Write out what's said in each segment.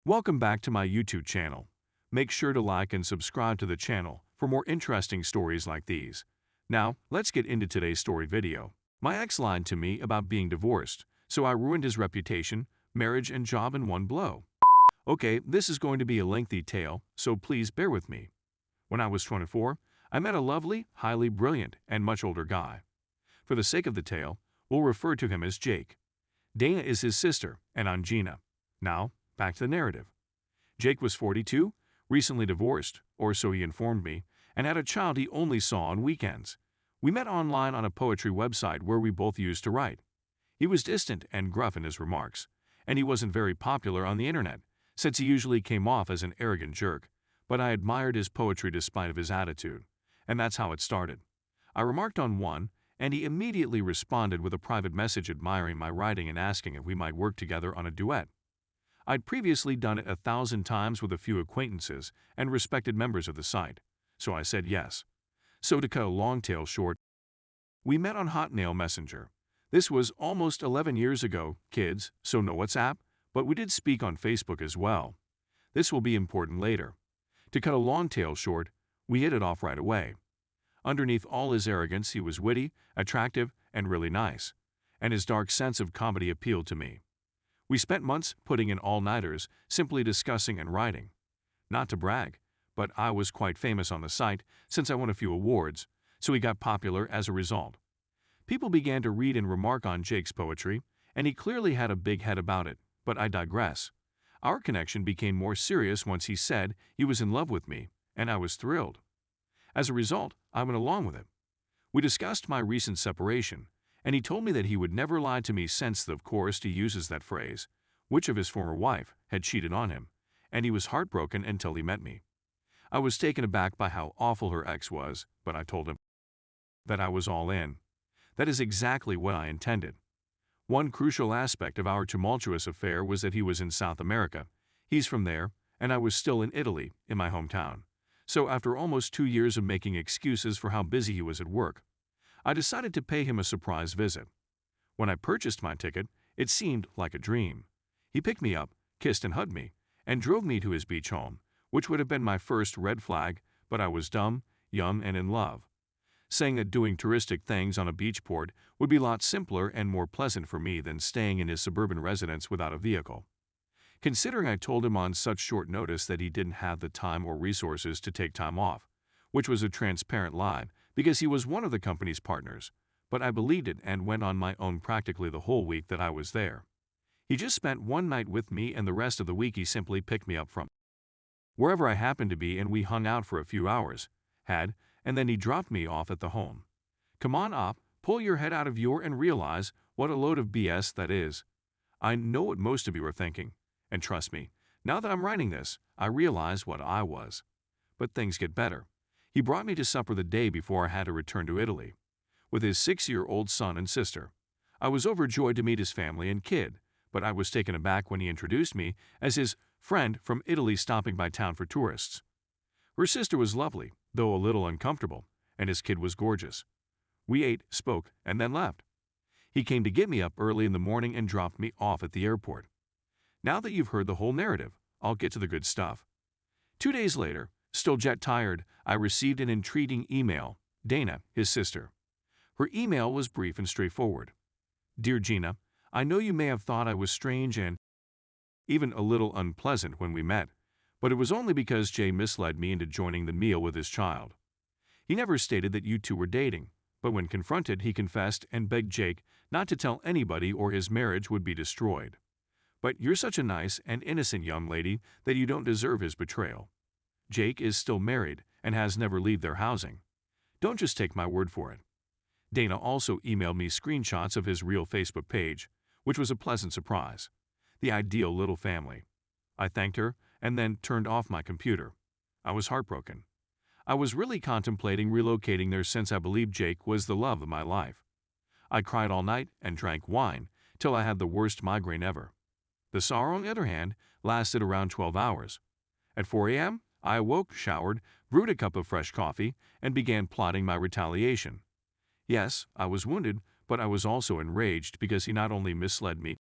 Welcome back to my YouTube channel. Make sure to like and subscribe to the channel for more interesting stories like these. Now, let's get into today's story video. My ex lied to me about being divorced, so I ruined his reputation, marriage, and job in one blow. Okay, this is going to be a lengthy tale, so please bear with me. When I was 24, I met a lovely, highly brilliant, and much older guy. For the sake of the tale, we'll refer to him as Jake. Dana is his sister, and I'm Gina. Now, back to the narrative. Jake was 42, recently divorced, or so he informed me, and had a child he only saw on weekends. We met online on a poetry website where we both used to write. He was distant and gruff in his remarks, and he wasn't very popular on the internet, since he usually came off as an arrogant jerk, but I admired his poetry despite of his attitude, and that's how it started. I remarked on one, and he immediately responded with a private message admiring my writing and asking if we might work together on a duet. I'd previously done it 1,000 times with a few acquaintances and respected members of the site, so I said yes. So to cut a long tale short, we met on Hotmail Messenger. This was almost 11 years ago, kids, so no WhatsApp, but we did speak on Facebook as well. This will be important later. To cut a long tale short, we hit it off right away. Underneath all his arrogance, he was witty, attractive, and really nice, and his dark sense of comedy appealed to me. We spent months putting in all-nighters, simply discussing and writing. Not to brag, but I was quite famous on the site since I won a few awards, so he got popular as a result. People began to read and remark on Jake's poetry, and he clearly had a big head about it, but I digress. Our connection became more serious once he said he was in love with me, and I was thrilled. As a result, I went along with it. We discussed my recent separation, and he told me that he would never lie to me since, of course, he uses that phrase, which of his former wife had cheated on him, and he was heartbroken until he met me. I was taken aback by how awful her ex was, but I told him that I was all in. That is exactly what I intended. One crucial aspect of our tumultuous affair was that he was in South America. He's from there, and I was still in Italy, in my hometown. So after almost 2 years of making excuses for how busy he was at work, I decided to pay him a surprise visit. When I purchased my ticket, it seemed like a dream. He picked me up, kissed and hugged me, and drove me to his beach home, which would have been my first red flag, but I was dumb, young, and in love. Saying that doing touristic things on a beach port would be a lot simpler and more pleasant for me than staying in his suburban residence without a vehicle. Considering I told him on such short notice that he didn't have the time or resources to take time off, which was a transparent lie because he was one of the company's partners, but I believed it and went on my own practically the whole week that I was there. He just spent one night with me, and the rest of the week he simply picked me up from wherever I happened to be, and we hung out for a few hours, and then he dropped me off at the home. Come on up, pull your head out of your and realize what a load of BS that is. I know what most of you are thinking, and trust me, now that I'm writing this, I realize what I was. But things get better. He brought me to supper the day before I had to return to Italy, with his 6-year-old son and sister. I was overjoyed to meet his family and kid, but I was taken aback when he introduced me as his friend from Italy stopping by town for tourists. Her sister was lovely, though a little uncomfortable, and his kid was gorgeous. We ate, spoke, and then left. He came to get me up early in the morning and dropped me off at the airport. Now that you've heard the whole narrative, I'll get to the good stuff. 2 days later, still jet-tired, I received an intriguing email. Dana, his sister. Her email was brief and straightforward. Dear Gina, I know you may have thought I was strange and even a little unpleasant when we met, but it was only because Jay misled me into joining the meal with his child. He never stated that you two were dating, but when confronted, he confessed and begged Jake not to tell anybody or his marriage would be destroyed. But you're such a nice and innocent young lady that you don't deserve his betrayal. Jake is still married and has never left their housing. Don't just take my word for it. Dana also emailed me screenshots of his real Facebook page, which was a pleasant surprise. The ideal little family. I thanked her and then turned off my computer. I was heartbroken. I was really contemplating relocating there since I believed Jake was the love of my life. I cried all night and drank wine till I had the worst migraine ever. The sorrow, on the other hand, lasted around 12 hours. At 4 a.m., I awoke, showered, brewed a cup of fresh coffee, and began plotting my retaliation. Yes, I was wounded, but I was also enraged because he not only misled me,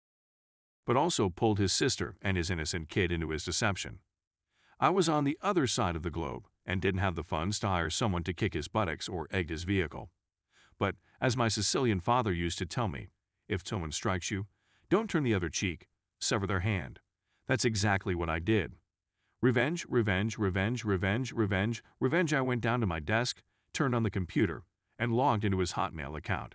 but also pulled his sister and his innocent kid into his deception. I was on the other side of the globe and didn't have the funds to hire someone to kick his buttocks or egg his vehicle. But, as my Sicilian father used to tell me, if someone strikes you, don't turn the other cheek, sever their hand. That's exactly what I did. Revenge, revenge, revenge, revenge, revenge, revenge. I went down to my desk, turned on the computer, and logged into his Hotmail account.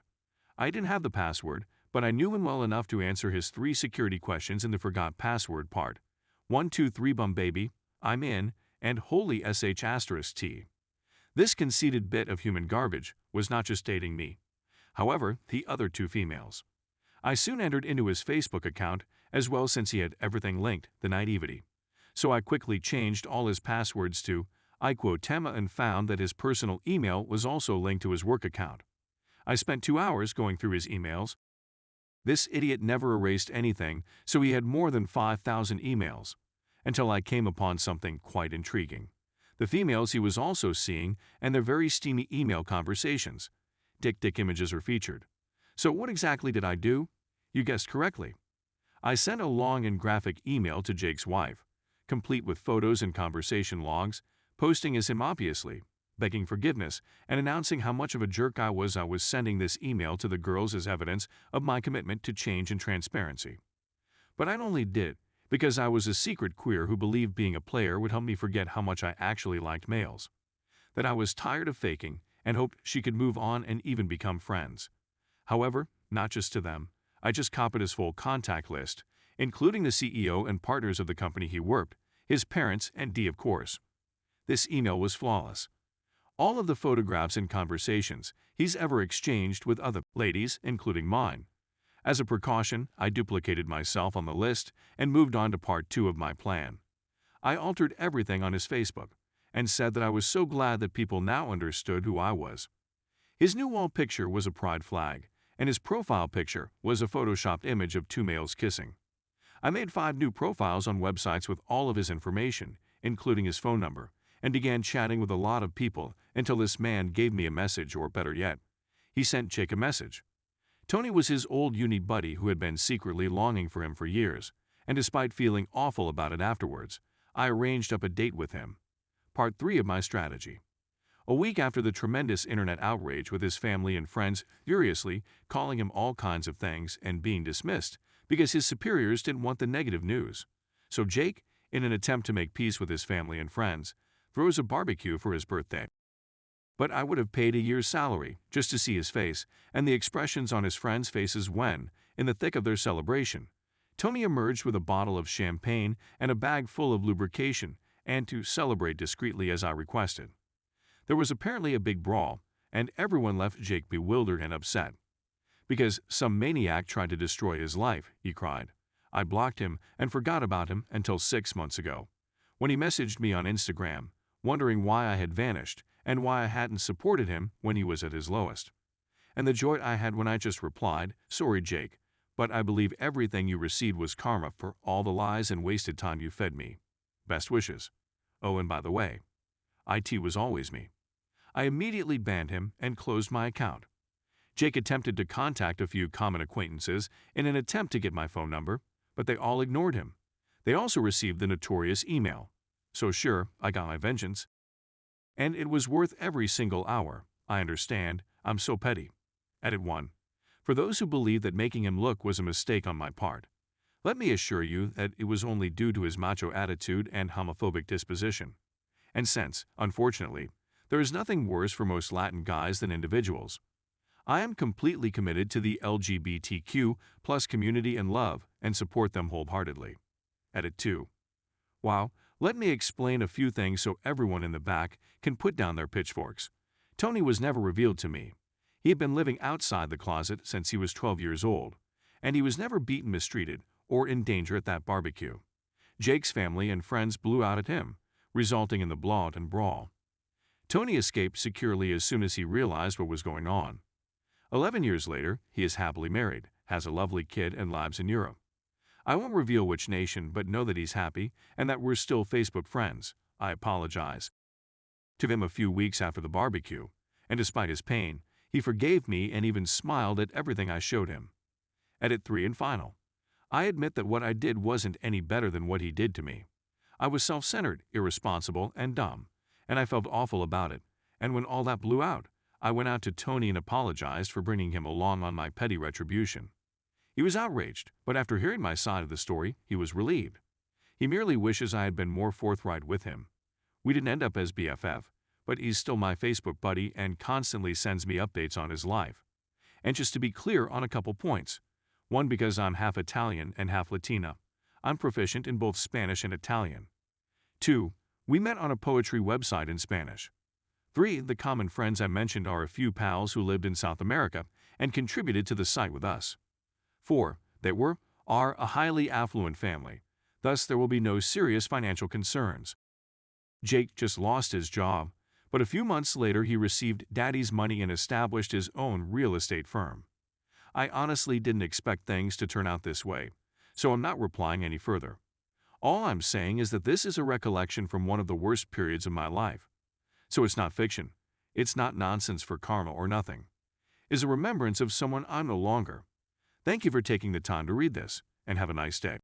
I didn't have the password, but I knew him well enough to answer his 3 security questions in the forgot password part. 1, 2, 3 bum baby, I'm in, and holy sh*t. This conceited bit of human garbage was not just dating me. However, the other 2 females. I soon entered into his Facebook account as well since he had everything linked, the naivety. So I quickly changed all his passwords to I quote Tema and found that his personal email was also linked to his work account. I spent 2 hours going through his emails. This idiot never erased anything, so he had more than 5,000 emails. Until I came upon something quite intriguing. The females he was also seeing and their very steamy email conversations. Dick images are featured. So what exactly did I do? You guessed correctly. I sent a long and graphic email to Jake's wife, complete with photos and conversation logs, posting as him obviously, begging forgiveness, and announcing how much of a jerk I was sending this email to the girls as evidence of my commitment to change and transparency. But I only did because I was a secret queer who believed being a player would help me forget how much I actually liked males. That I was tired of faking and hoped she could move on and even become friends. However, not just to them, I just copied his full contact list, including the CEO and partners of the company he worked, his parents, and D of course. This email was flawless. All of the photographs and conversations he's ever exchanged with other ladies, including mine. As a precaution, I duplicated myself on the list and moved on to part 2 of my plan. I altered everything on his Facebook and said that I was so glad that people now understood who I was. His new wall picture was a pride flag, and his profile picture was a photoshopped image of 2 males kissing. I made 5 new profiles on websites with all of his information, including his phone number, and began chatting with a lot of people until this man gave me a message, or better yet, he sent Jake a message. Tony was his old uni buddy who had been secretly longing for him for years, and despite feeling awful about it afterwards, I arranged up a date with him. Part 3 of my strategy. A week after the tremendous internet outrage with his family and friends furiously calling him all kinds of things and being dismissed because his superiors didn't want the negative news. So Jake, in an attempt to make peace with his family and friends, throws a barbecue for his birthday. But I would have paid a year's salary just to see his face and the expressions on his friends' faces when, in the thick of their celebration, Tony emerged with a bottle of champagne and a bag full of lubrication and to celebrate discreetly as I requested. There was apparently a big brawl, and everyone left Jake bewildered and upset. Because some maniac tried to destroy his life, he cried. I blocked him and forgot about him until 6 months ago, when he messaged me on Instagram, wondering why I had vanished and why I hadn't supported him when he was at his lowest. And the joy I had when I just replied, sorry Jake, but I believe everything you received was karma for all the lies and wasted time you fed me. Best wishes. Oh, and by the way, IT was always me. I immediately banned him and closed my account. Jake attempted to contact a few common acquaintances in an attempt to get my phone number, but they all ignored him. They also received the notorious email. So sure, I got my vengeance. And it was worth every single hour. I understand, I'm so petty. Edit 1. For those who believe that making him look was a mistake on my part, let me assure you that it was only due to his macho attitude and homophobic disposition. And since, unfortunately, there is nothing worse for most Latin guys than individuals, I am completely committed to the LGBTQ+ community and love and support them wholeheartedly. Edit 2. Wow, let me explain a few things so everyone in the back can put down their pitchforks. Tony was never revealed to me. He had been living outside the closet since he was 12 years old, and he was never beaten, mistreated, or in danger at that barbecue. Jake's family and friends blew out at him, resulting in the blood and brawl. Tony escaped securely as soon as he realized what was going on. 11 years later, he is happily married, has a lovely kid, and lives in Europe. I won't reveal which nation, but know that he's happy and that we're still Facebook friends. I apologize to him a few weeks after the barbecue, and despite his pain, he forgave me and even smiled at everything I showed him. Edit 3 and final. I admit that what I did wasn't any better than what he did to me. I was self-centered, irresponsible, and dumb, and I felt awful about it. And when all that blew out, I went out to Tony and apologized for bringing him along on my petty retribution. He was outraged, but after hearing my side of the story, he was relieved. He merely wishes I had been more forthright with him. We didn't end up as BFF, but he's still my Facebook buddy and constantly sends me updates on his life. And just to be clear on a couple points. 1, because I'm half Italian and half Latina. I'm proficient in both Spanish and Italian. 2, we met on a poetry website in Spanish. 3, the common friends I mentioned are a few pals who lived in South America and contributed to the site with us. 4, they are a highly affluent family, thus there will be no serious financial concerns. Jake just lost his job, but a few months later he received daddy's money and established his own real estate firm. I honestly didn't expect things to turn out this way, so I'm not replying any further. All I'm saying is that this is a recollection from one of the worst periods of my life. So it's not fiction. It's not nonsense for karma or nothing. It's a remembrance of someone I'm no longer. Thank you for taking the time to read this, and have a nice day.